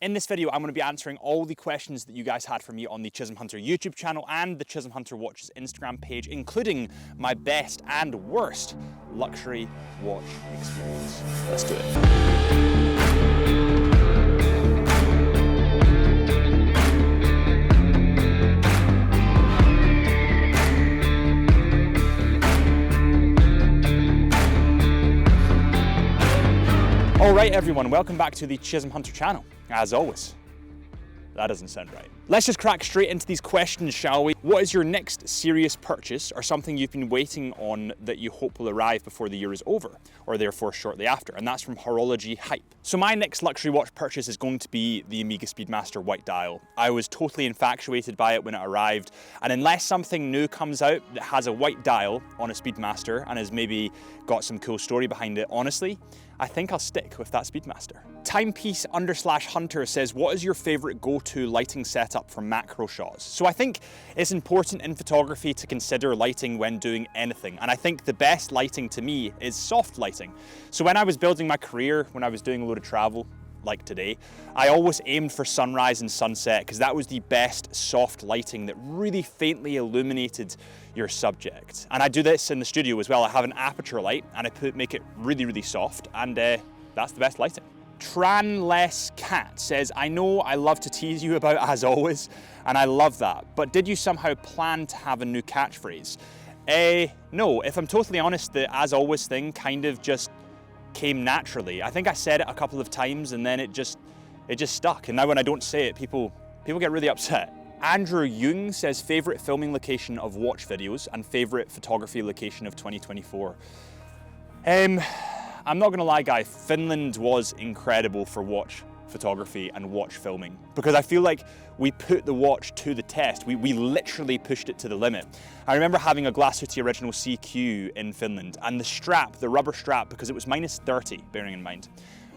In this video, I'm going to be answering all the questions that you guys had for me on the Chisholm Hunter YouTube channel and the Chisholm Hunter Watches Instagram page, including my best and worst luxury watch experience. Let's do it. Alright everyone, welcome back to the Chisholm Hunter channel. As always, that doesn't sound right. Let's just crack straight into these questions, shall we? What is your next serious purchase or something you've been waiting on that you hope will arrive before the year is over, or therefore shortly after? And that's from Horology Hype. So my next luxury watch purchase is going to be the Omega Speedmaster White Dial. I was totally infatuated by it when it arrived, and unless something new comes out that has a white dial on a Speedmaster and has maybe got some cool story behind it, honestly, I think I'll stick with that Speedmaster. Timepiece_hunter says, what is your favorite go-to lighting setup for macro shots? So I think it's important in photography to consider lighting when doing anything. And I think the best lighting to me is soft lighting. So when I was building my career, when I was doing a load of travel, like today, I always aimed for sunrise and sunset because that was the best soft lighting that really faintly illuminated your subject. And I do this in the studio as well. I have an aperture light and I make it really, really soft, and that's the best lighting. Tranless Cat says, I know I love to tease you about As Always, and I love that, but did you somehow plan to have a new catchphrase? No, if I'm totally honest, the As Always thing kind of just came naturally. I think I said it a couple of times and then it just stuck. And now when I don't say it, people get really upset. Andrew Jung says, favorite filming location of watch videos and favorite photography location of 2024. I'm not gonna lie, guy, Finland was incredible for watch photography and watch filming, because I feel like we put the watch to the test. We literally pushed it to the limit. I remember having a Glashütte Original CQ in Finland, and the strap, the rubber strap, because it was -30, bearing in mind,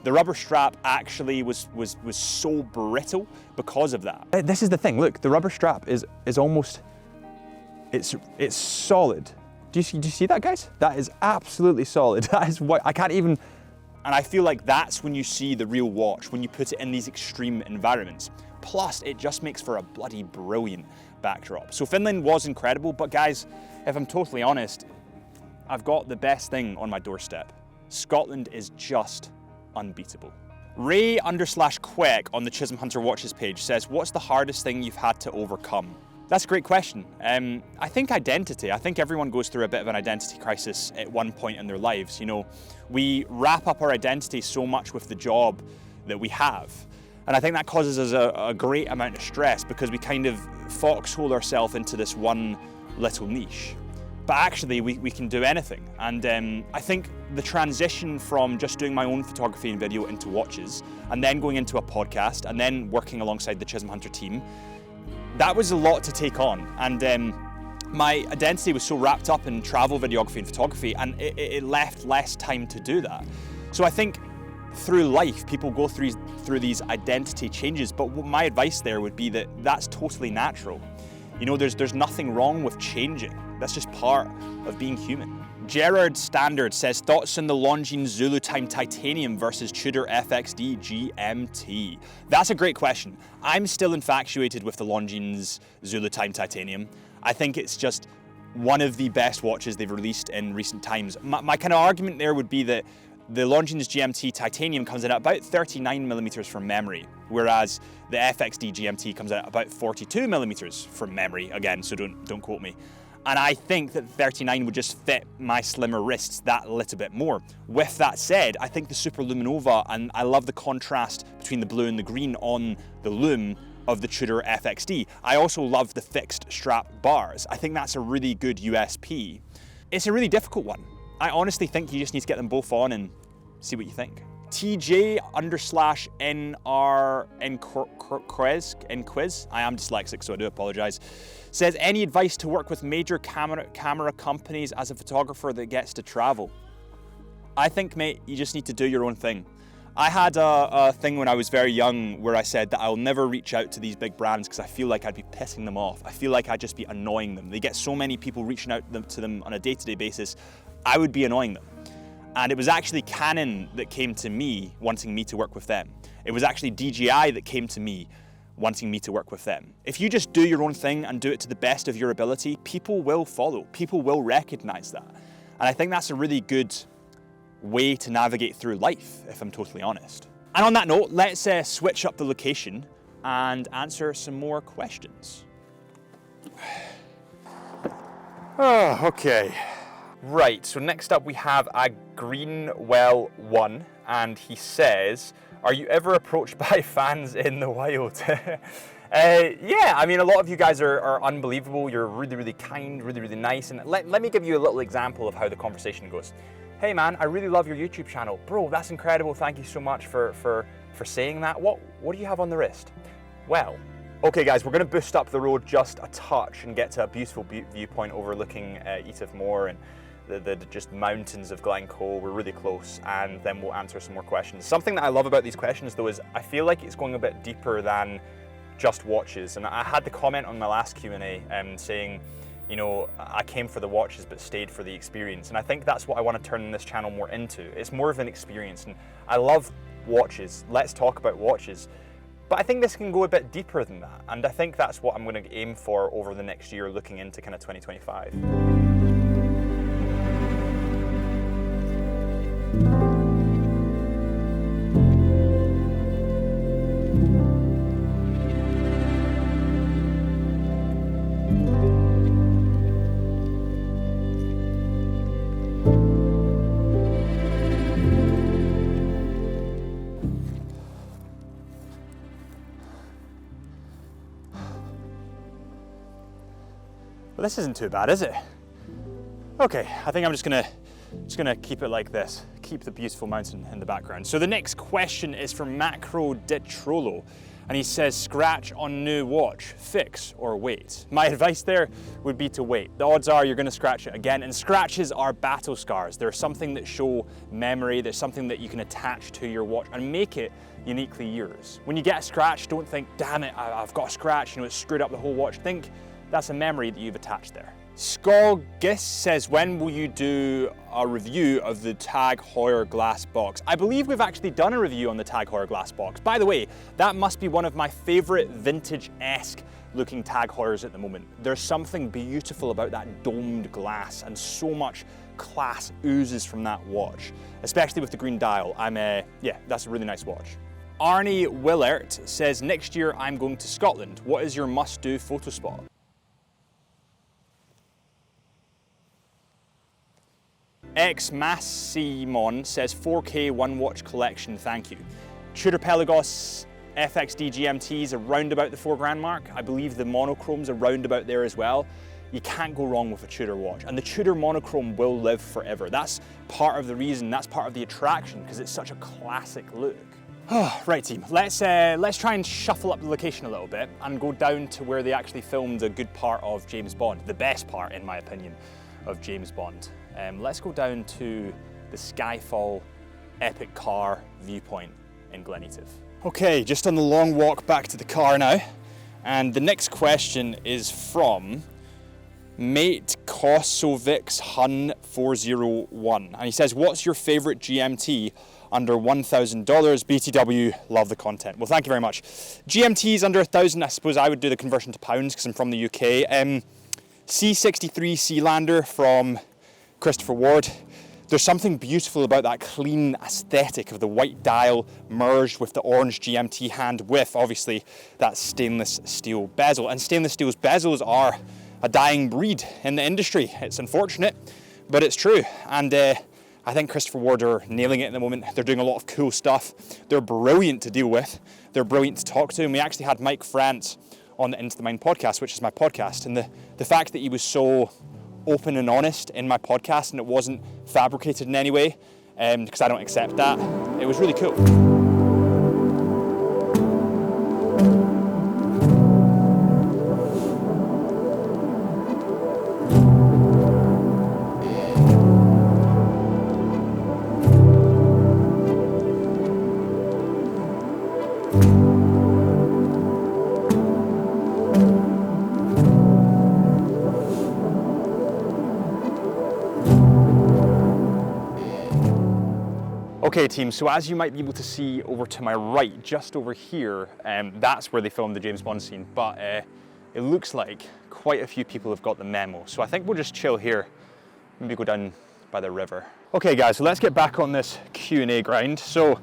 the rubber strap actually was so brittle because of that. This is the thing, look, the rubber strap is almost, it's solid. Do you see that, guys? That is absolutely solid. That is what, I can't even. And I feel like that's when you see the real watch, when you put it in these extreme environments. Plus, it just makes for a bloody brilliant backdrop. So Finland was incredible, but guys, if I'm totally honest, I've got the best thing on my doorstep. Scotland is just unbeatable. Ray_Quek on the Chisholm Hunter Watches page says, what's the hardest thing you've had to overcome? That's a great question. I think identity. I think everyone goes through a bit of an identity crisis at one point in their lives. You know, we wrap up our identity so much with the job that we have. And I think that causes us a great amount of stress because we kind of foxhole ourselves into this one little niche. But actually, we can do anything. And I think the transition from just doing my own photography and video into watches, and then going into a podcast, and then working alongside the Chisholm Hunter team, that was a lot to take on, and my identity was so wrapped up in travel, videography and photography, and it left less time to do that. So I think through life, people go through these identity changes, but my advice there would be that that's totally natural. You know, there's nothing wrong with changing. That's just part of being human. Gerard Standard says, thoughts on the Longines Zulu Time Titanium versus Tudor FXD GMT? That's a great question. I'm still infatuated with the Longines Zulu Time Titanium. I think it's just one of the best watches they've released in recent times. My kind of argument there would be that the Longines GMT Titanium comes in at about 39mm from memory, whereas the FXD GMT comes in at about 42mm from memory, again, so don't quote me. And I think that 39 would just fit my slimmer wrists that little bit more. With that said, I think the Super Luminova, and I love the contrast between the blue and the green on the lume of the Tudor FXD. I also love the fixed strap bars. I think that's a really good USP. It's a really difficult one. I honestly think you just need to get them both on and see what you think. TJ_NR_Enquiz, I am dyslexic, so I do apologize, says, any advice to work with major camera companies as a photographer that gets to travel? I think, mate, you just need to do your own thing. I had a thing when I was very young where I said that I'll never reach out to these big brands because I feel like I'd be pissing them off. I feel like I'd just be annoying them. They get so many people reaching out to them on a day-to-day basis, I would be annoying them. And it was actually Canon that came to me wanting me to work with them. It was actually DJI that came to me wanting me to work with them. If you just do your own thing and do it to the best of your ability, people will follow, people will recognize that. And I think that's a really good way to navigate through life, if I'm totally honest. And on that note, let's switch up the location and answer some more questions. Oh, okay. Right, so next up we have a Greenwell1, and he says, are you ever approached by fans in the wild? Yeah, I mean, a lot of you guys are unbelievable. You're really, really kind, really, really nice. And let me give you a little example of how the conversation goes. Hey man, I really love your YouTube channel. Bro, that's incredible. Thank you so much for saying that. What do you have on the wrist? Well, okay guys, we're gonna boost up the road just a touch and get to a beautiful viewpoint overlooking Eative Moor and the just mountains of Glencoe. We're really close, and then we'll answer some more questions. Something that I love about these questions though is I feel like it's going a bit deeper than just watches. And I had the comment on my last Q&A saying, you know, I came for the watches but stayed for the experience. And I think that's what I want to turn this channel more into. It's more of an experience, and I love watches. Let's talk about watches. But I think this can go a bit deeper than that. And I think that's what I'm going to aim for over the next year, looking into kind of 2025. Well, this isn't too bad, is it? Okay, I think I'm just gonna keep it like this. Keep the beautiful mountain in the background. So the next question is from Macro Detrolo, and he says, scratch on new watch, fix or wait? My advice there would be to wait. The odds are you're gonna scratch it again, and scratches are battle scars. They're something that show memory. There's something that you can attach to your watch and make it uniquely yours. When you get a scratch, don't think, damn it, I've got a scratch, you know, it's screwed up the whole watch. Think, that's a memory that you've attached there. Skogis says, when will you do a review of the Tag Heuer glass box? I believe we've actually done a review on the Tag Heuer glass box. By the way, that must be one of my favorite vintage-esque looking Tag Heuers at the moment. There's something beautiful about that domed glass, and so much class oozes from that watch, especially with the green dial. Yeah, that's a really nice watch. Arnie Willert says, next year I'm going to Scotland. What is your must-do photo spot? X Massimon says 4K one watch collection, thank you. Tudor Pelagos FXD GMTs around about the £4,000 mark. I believe the monochrome's around about there as well. You can't go wrong with a Tudor watch, and the Tudor monochrome will live forever. That's part of the reason, that's part of the attraction, because it's such a classic look. Right team, let's try and shuffle up the location a little bit and go down to where they actually filmed a good part of James Bond, the best part in my opinion of James Bond. Let's go down to the Skyfall Epic Car viewpoint in Glen Etive. Okay, just on the long walk back to the car now, and the next question is from Mate Kosovics Hun 401, and he says, what's your favorite GMT under $1,000? BTW, love the content. Well, thank you very much. GMTs under 1,000, I suppose I would do the conversion to pounds because I'm from the UK. C63 Sealander from Christopher Ward. There's something beautiful about that clean aesthetic of the white dial merged with the orange GMT hand with, obviously, that stainless steel bezel. And stainless steel's bezels are a dying breed in the industry. It's unfortunate, but it's true. And I think Christopher Ward are nailing it at the moment. They're doing a lot of cool stuff. They're brilliant to deal with. They're brilliant to talk to. And we actually had Mike France on the Into the Mind podcast, which is my podcast. And the fact that he was so open and honest in my podcast and it wasn't fabricated in any way, because I don't accept that, it was really cool. Okay team, so as you might be able to see over to my right, just over here, that's where they filmed the James Bond scene, but it looks like quite a few people have got the memo. So I think we'll just chill here, maybe go down by the river. Okay guys, so let's get back on this Q&A grind. So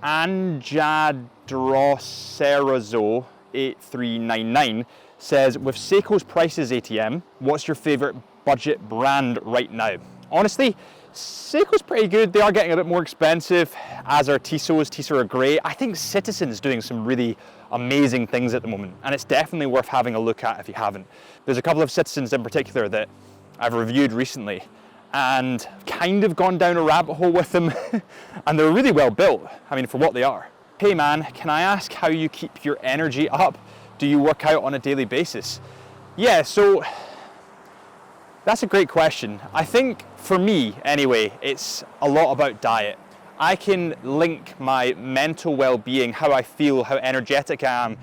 Anjadroserazo 8399 says, with Seiko's prices ATM, what's your favorite budget brand right now? Honestly, Seiko's pretty good. They are getting a bit more expensive, as are Tissot's. Tissot are great. I think Citizen's doing some really amazing things at the moment, and it's definitely worth having a look at if you haven't. There's a couple of Citizens in particular that I've reviewed recently and kind of gone down a rabbit hole with them, and they're really well built, I mean, for what they are. Hey man, can I ask how you keep your energy up? Do you work out on a daily basis? Yeah, so that's a great question. I think for me, anyway, it's a lot about diet. I can link my mental well-being, how I feel, how energetic I am,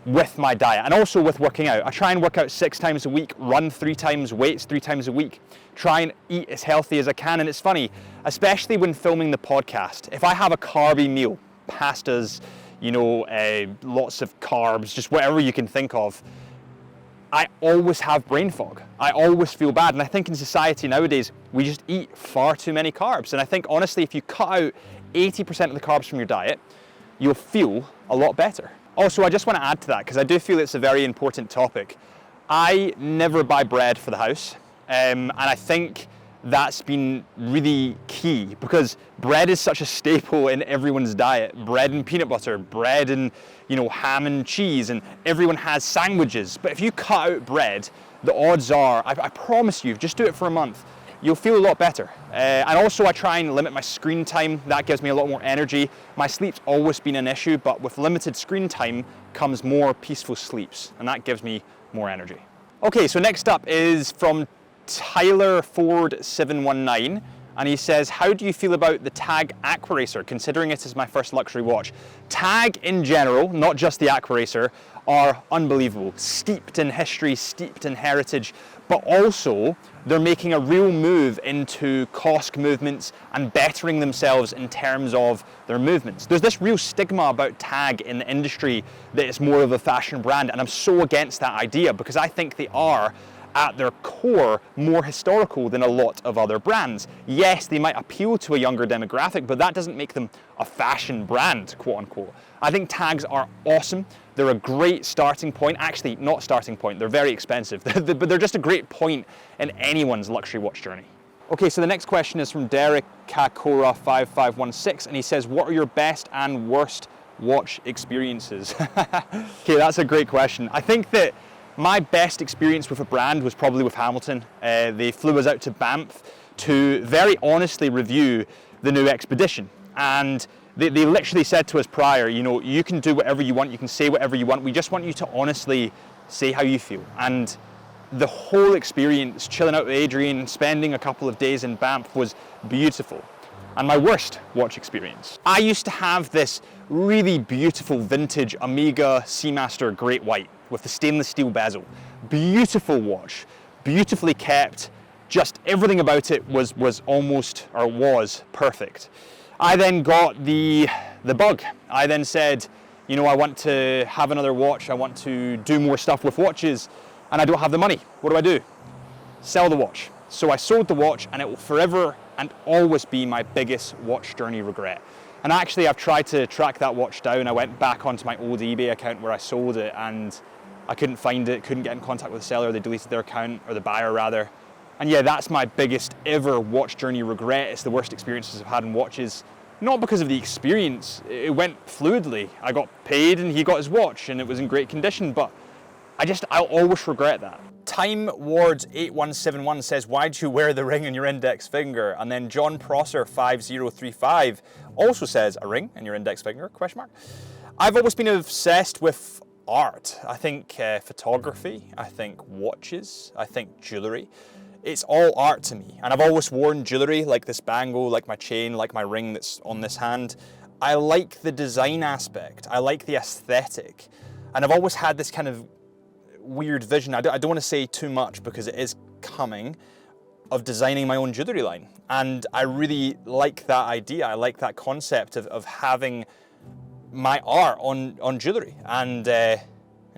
with my diet, and also with working out. I try and work out 6 times a week, run 3 times, weights 3 times a week, try and eat as healthy as I can. And it's funny, especially when filming the podcast, if I have a carby meal, pastas, you know, lots of carbs, just whatever you can think of, I always have brain fog. I always feel bad. And I think in society nowadays, we just eat far too many carbs. And I think honestly, if you cut out 80% of the carbs from your diet, you'll feel a lot better. Also, I just want to add to that, because I do feel it's a very important topic. I never buy bread for the house. And I think that's been really key, because bread is such a staple in everyone's diet. Bread and peanut butter, bread and, you know, ham and cheese, and everyone has sandwiches. But if you cut out bread, the odds are, I promise you, just do it for a month, you'll feel a lot better. And also I try and limit my screen time. That gives me a lot more energy. My sleep's always been an issue, but with limited screen time comes more peaceful sleeps, and that gives me more energy. Okay, so next up is from Tyler Ford 719, and he says, how do you feel about the TAG Aquaracer, considering it is my first luxury watch? TAG in general, not just the Aquaracer, are unbelievable, steeped in history, steeped in heritage, but also they're making a real move into COSC movements and bettering themselves in terms of their movements. There's this real stigma about TAG in the industry that it's more of a fashion brand, and I'm so against that idea, because I think they are at their core more historical than a lot of other brands. Yes, they might appeal to a younger demographic, but that doesn't make them a fashion brand, quote unquote. I think tags are awesome. They're a great starting point. Actually, not starting point, they're very expensive, but they're just a great point in anyone's luxury watch journey. Okay, so the next question is from Derek Kakora 5516, and he says, what are your best and worst watch experiences? Okay, that's a great question. I think that my best experience with a brand was probably with Hamilton. They flew us out to Banff to very honestly review the new Expedition. And they literally said to us prior, you know, you can do whatever you want, you can say whatever you want. We just want you to honestly say how you feel. And the whole experience, chilling out with Adrian, spending a couple of days in Banff, was beautiful. And my worst watch experience. I used to have this really beautiful vintage Omega Seamaster Great White with the stainless steel bezel. Beautiful watch, beautifully kept, just everything about it was perfect. I then got the bug. I then said, you know, I want to have another watch, I want to do more stuff with watches, and I don't have the money. What do? Sell the watch. So I sold the watch, and it will forever and always be my biggest watch journey regret. And actually, I've tried to track that watch down. I went back onto my old eBay account where I sold it, and I couldn't find it, couldn't get in contact with the seller. They deleted their account, or the buyer rather. And yeah, that's my biggest ever watch journey regret. It's the worst experiences I've had in watches. Not because of the experience, it went fluidly. I got paid and he got his watch and it was in great condition, but I'll always regret that. Time Wards 8171 says, why'd you wear the ring on your index finger? And then John Prosser 5035 also says, a ring in your index finger, question mark. I've always been obsessed with art. I think photography, I think watches, I think jewelry. It's all art to me. And I've always worn jewelry like this bangle, like my chain, like my ring that's on this hand. I like the design aspect. I like the aesthetic. And I've always had this kind of weird vision. I don't want to say too much because it is coming, of designing my own jewelry line. And I really like that idea. I like that concept of having my art on jewelry. And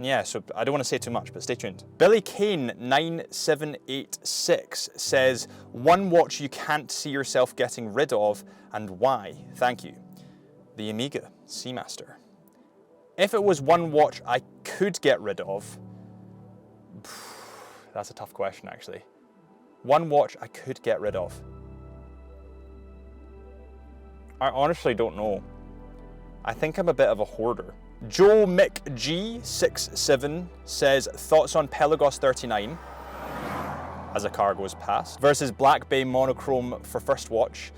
yeah, so I don't want to say too much, but stay tuned. Billy Kane 9786 says, one watch you can't see yourself getting rid of and why? Thank you. The Omega Seamaster. If it was one watch I could get rid of, that's a tough question actually. One watch I could get rid of. I honestly don't know. I think I'm a bit of a hoarder. Joe Mick G67 says, thoughts on Pelagos 39 as a car goes past versus Black Bay monochrome for first watch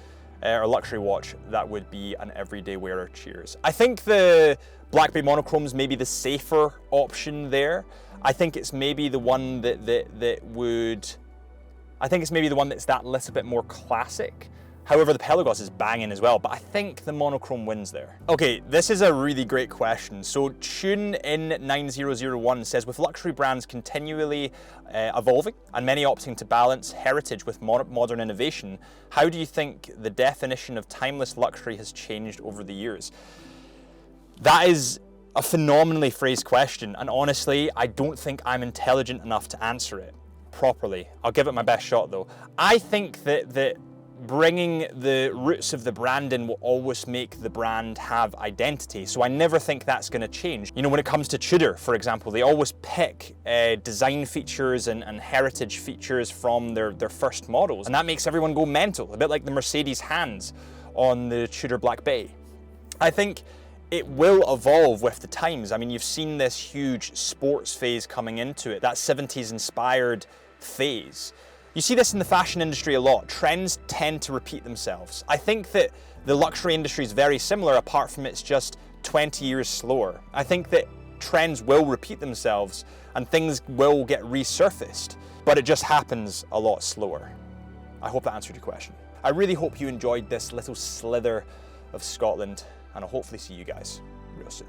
or luxury watch that would be an everyday wearer. Cheers. I think the Black Bay monochrome is maybe the safer option there. I think it's maybe the one I think it's maybe the one that's that little bit more classic. However, the Pelagos is banging as well, but I think the monochrome wins there. Okay, this is a really great question. So Tune in 9001 says, with luxury brands continually evolving and many opting to balance heritage with modern innovation, how do you think the definition of timeless luxury has changed over the years? That is a phenomenally phrased question, and honestly, I don't think I'm intelligent enough to answer it properly. I'll give it my best shot though. I think that bringing the roots of the brand in will always make the brand have identity. So I never think that's going to change. You know, when it comes to Tudor, for example, they always pick design features and heritage features from their first models. And that makes everyone go mental, a bit like the Mercedes hands on the Tudor Black Bay. I think it will evolve with the times. I mean, you've seen this huge sports phase coming into it, that 70s inspired phase. You see this in the fashion industry a lot. Trends tend to repeat themselves. I think that the luxury industry is very similar, apart from it's just 20 years slower. I think that trends will repeat themselves and things will get resurfaced, but it just happens a lot slower. I hope that answered your question. I really hope you enjoyed this little slither of Scotland, and I'll hopefully see you guys real soon.